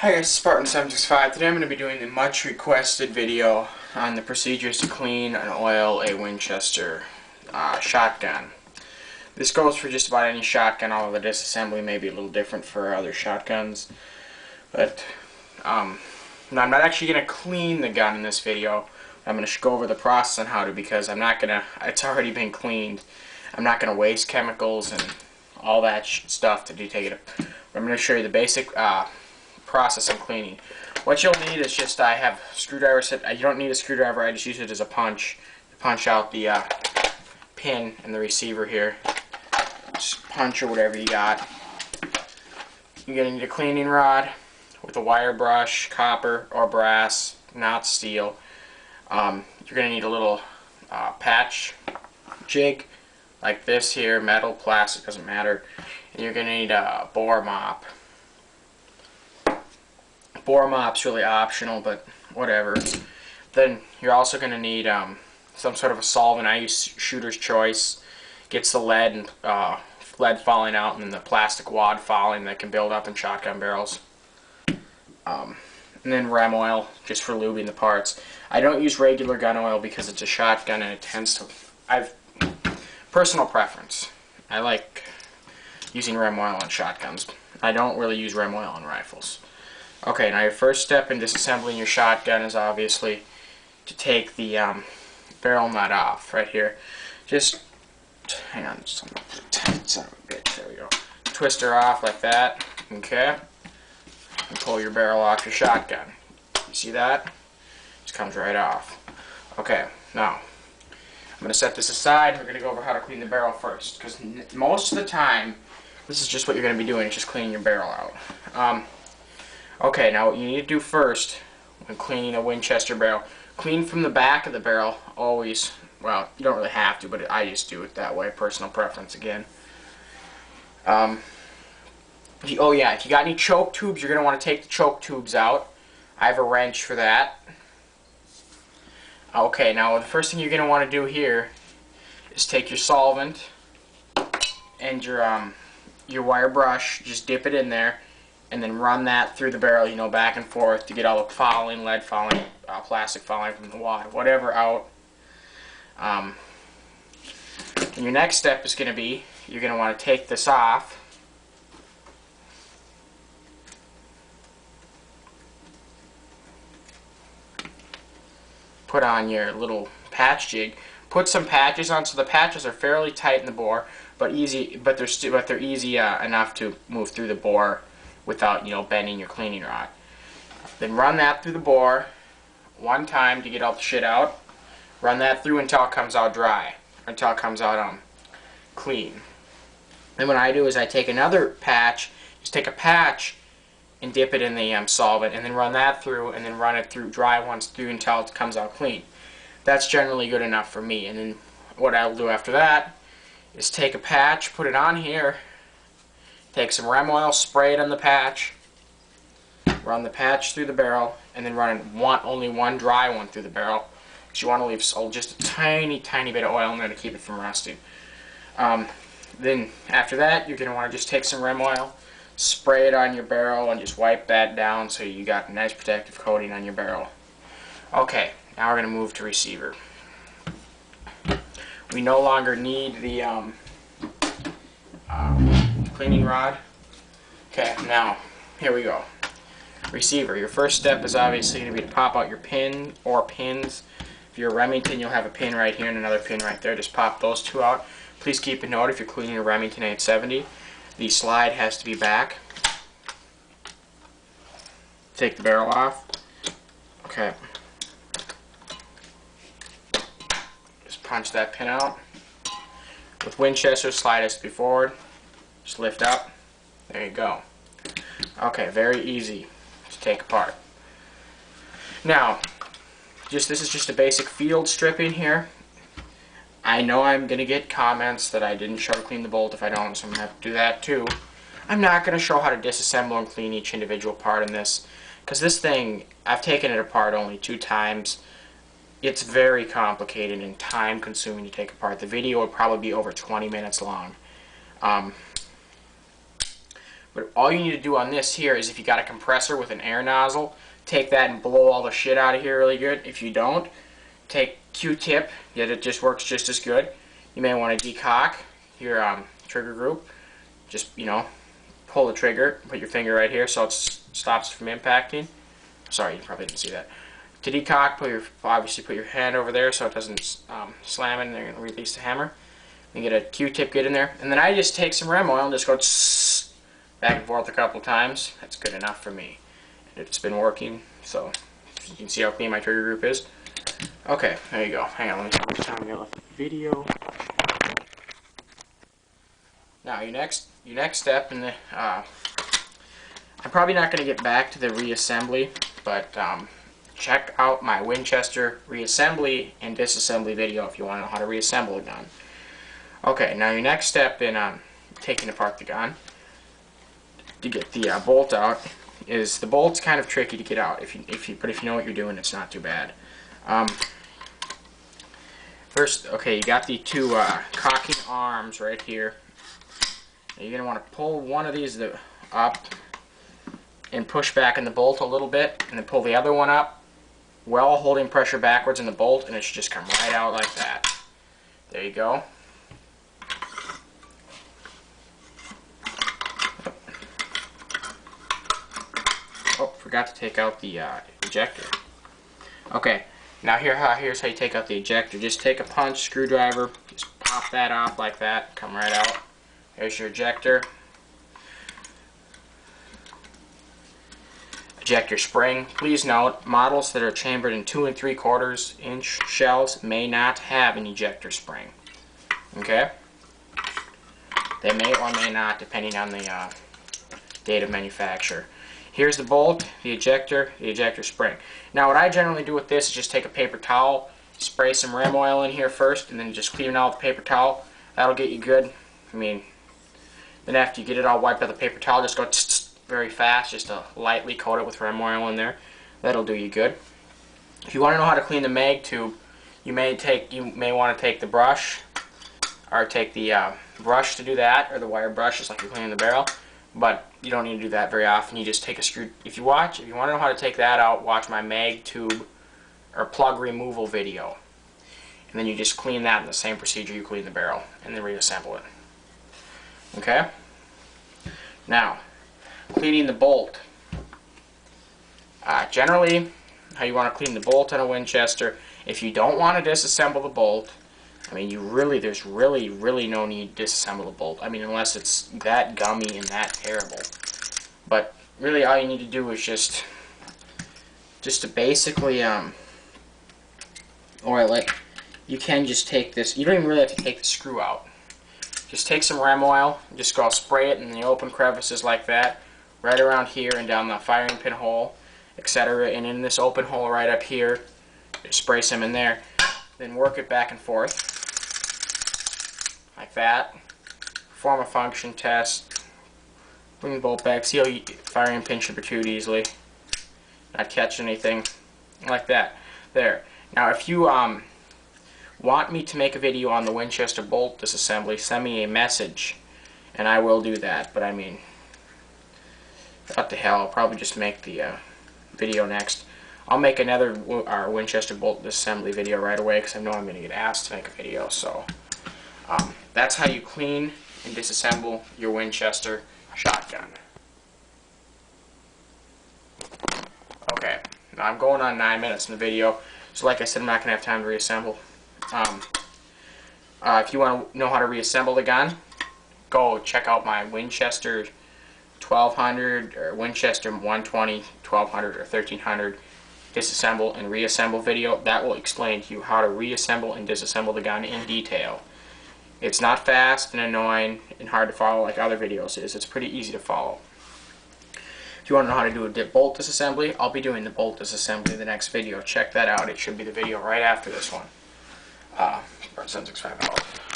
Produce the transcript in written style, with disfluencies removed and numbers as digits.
Hi guys, Spartan765. Today I'm going to be doing the much requested video on the procedures to clean and oil a Winchester shotgun. This goes for just about any shotgun, although the disassembly may be a little different for other shotguns. But now I'm not actually going to clean the gun in this video. I'm going to go over the process on how to, because I'm not going to, it's already been cleaned. I'm not going to waste chemicals and all that stuff to take it. I'm going to show you the basic process of cleaning. What you'll need is just, I have screwdrivers. You don't need a screwdriver, I just use it as a punch to punch out the pin and the receiver here. Just punch or whatever you got. You're going to need a cleaning rod with a wire brush, copper or brass, not steel. You're going to need a little patch jig like this here, metal, plastic, doesn't matter. And you're going to need a bore mop. Bore mop's really optional, but whatever. Then you're also going to need some sort of a solvent. I use Shooter's Choice. Gets the lead and lead falling out, and then the plastic wad falling that can build up in shotgun barrels. And then rem oil, just for lubing the parts. I don't use regular gun oil because it's a shotgun and it tends to... personal preference. I like using rem oil on shotguns. I don't really use rem oil on rifles. Okay, now your first step in disassembling your shotgun is obviously to take the barrel nut off right here. Just hang on, just tight son of a bitch. There we go. Twist her off like that. Okay, and pull your barrel off your shotgun. You see that? Just comes right off. Okay, now I'm going to set this aside. We're going to go over how to clean the barrel first, because most of the time this is just what you're going to be doing, just cleaning your barrel out. Okay, now what you need to do first when cleaning a Winchester barrel, clean from the back of the barrel always. Well, you don't really have to, but I just do it that way, personal preference again. Oh yeah, if you got any choke tubes, you're going to want to take the choke tubes out. I have a wrench for that. Okay, now the first thing you're going to want to do here is take your solvent and your wire brush, just dip it in there, and then run that through the barrel, you know, back and forth to get all the fouling, lead fouling, plastic fouling from the wad, whatever out. And your next step is going to be, you're going to want to take this off. Put on your little patch jig. Put some patches on, so the patches are fairly tight in the bore, but they're easy enough to move through the bore without, you know, bending your cleaning rod. Then run that through the bore one time to get all the shit out. Run that through until it comes out dry, until it comes out clean. Then what I do is I take another patch, just take a patch and dip it in the solvent, and then run that through, and then run it through dry ones through until it comes out clean. That's generally good enough for me. And then what I'll do after that is take a patch, put it on here, take some rem oil, spray it on the patch, run the patch through the barrel, and then run only one dry one through the barrel, because you want to leave just a tiny bit of oil in there to keep it from rusting. Then after that, you're going to want to just take some rem oil, spray it on your barrel, and just wipe that down so you got a nice protective coating on your barrel. Okay, now we're going to move to receiver. We no longer need the cleaning rod. Okay, now here we go. Receiver. Your first step is obviously going to be to pop out your pin or pins. If you're a Remington, you'll have a pin right here and another pin right there. Just pop those two out. Please keep a note, if you're cleaning a Remington 870, the slide has to be back. Take the barrel off. Okay. Just punch that pin out. With Winchester, slide has to be forward. Just lift up. There you go. Okay, very easy to take apart. Now, this is just a basic field stripping here. I know I'm going to get comments that I didn't show how to clean the bolt if I don't, so I'm going to have to do that too. I'm not going to show how to disassemble and clean each individual part in this, because this thing, I've taken it apart only 2 times. It's very complicated and time consuming to take apart. The video would probably be over 20 minutes long. But all you need to do on this here is, if you got a compressor with an air nozzle, take that and blow all the shit out of here really good. If you don't, take Q-tip, yet it just works just as good. You may want to decock your trigger group. Just, you know, pull the trigger, put your finger right here so it stops from impacting. Sorry, you probably didn't see that. To decock, obviously put your hand over there so it doesn't slam in there and release the hammer. And get a Q-tip, get in there. And then I just take some Rem oil and just go back and forth a couple times. That's good enough for me. It's been working, so you can see how clean my trigger group is. Okay, there you go. Hang on, let me see how much time we got left in the video. Now your next step in the I'm probably not going to get back to the reassembly, but check out my Winchester reassembly and disassembly video if you want to know how to reassemble a gun. Okay, now your next step in taking apart the gun to get the bolt out is, the bolt's kind of tricky to get out. But if you know what you're doing, it's not too bad. First, okay, you got the two cocking arms right here. Now you're going to want to pull one of these up and push back in the bolt a little bit, and then pull the other one up while holding pressure backwards in the bolt, and it should just come right out like that. There you go. Oh, forgot to take out the ejector. Okay, now here's how you take out the ejector. Just take a punch screwdriver, just pop that off like that, come right out. There's your ejector. Ejector spring. Please note, models that are chambered in 2 3/4 inch shells may not have an ejector spring. Okay? They may or may not, depending on the date of manufacture. Here's the bolt, the ejector spring. Now what I generally do with this is just take a paper towel, spray some Rem oil in here first, and then just clean it out with the paper towel. That'll get you good. I mean, then after you get it all wiped out with the paper towel, just go very fast, just to lightly coat it with Rem oil in there. That'll do you good. If you want to know how to clean the mag tube, you may want to take the brush, or take the brush to do that, or the wire brush, just like you're cleaning the barrel. But you don't need to do that very often. You just take a screw. If you want to know how to take that out, watch my mag tube or plug removal video, and then you just clean that in the same procedure you clean the barrel, and then reassemble it. Okay. Now, cleaning the bolt. Generally, how you want to clean the bolt on a Winchester, if you don't want to disassemble the bolt, I mean, there's really no need to disassemble the bolt. I mean, unless it's that gummy and that terrible. But really, all you need to do is just to basically, you can just take this. You don't even really have to take the screw out. Just take some Rem oil, and just go spray it in the open crevices like that, right around here and down the firing pin hole, etc. And in this open hole right up here, just spray some in there. Then work it back and forth, like that. Perform a function test. Bring the bolt back. See how the firing pin should protrude easily. Not catch anything. Like that. There. Now if you want me to make a video on the Winchester bolt disassembly, send me a message and I will do that. But I mean, what the hell, I'll probably just make the video next. I'll make another Winchester bolt disassembly video right away because I know I'm going to get asked to make a video. So that's how you clean and disassemble your Winchester shotgun. Okay, now I'm going on 9 minutes in the video, so like I said, I'm not going to have time to reassemble. If you want to know how to reassemble the gun, go check out my Winchester 1200 or Winchester 120, 1200 or 1300 disassemble and reassemble video. That will explain to you how to reassemble and disassemble the gun in detail. It's not fast and annoying and hard to follow like other videos is. It's pretty easy to follow. If you want to know how to do a bolt disassembly, I'll be doing the bolt disassembly in the next video. Check that out. It should be the video right after this one. Burn 765 out.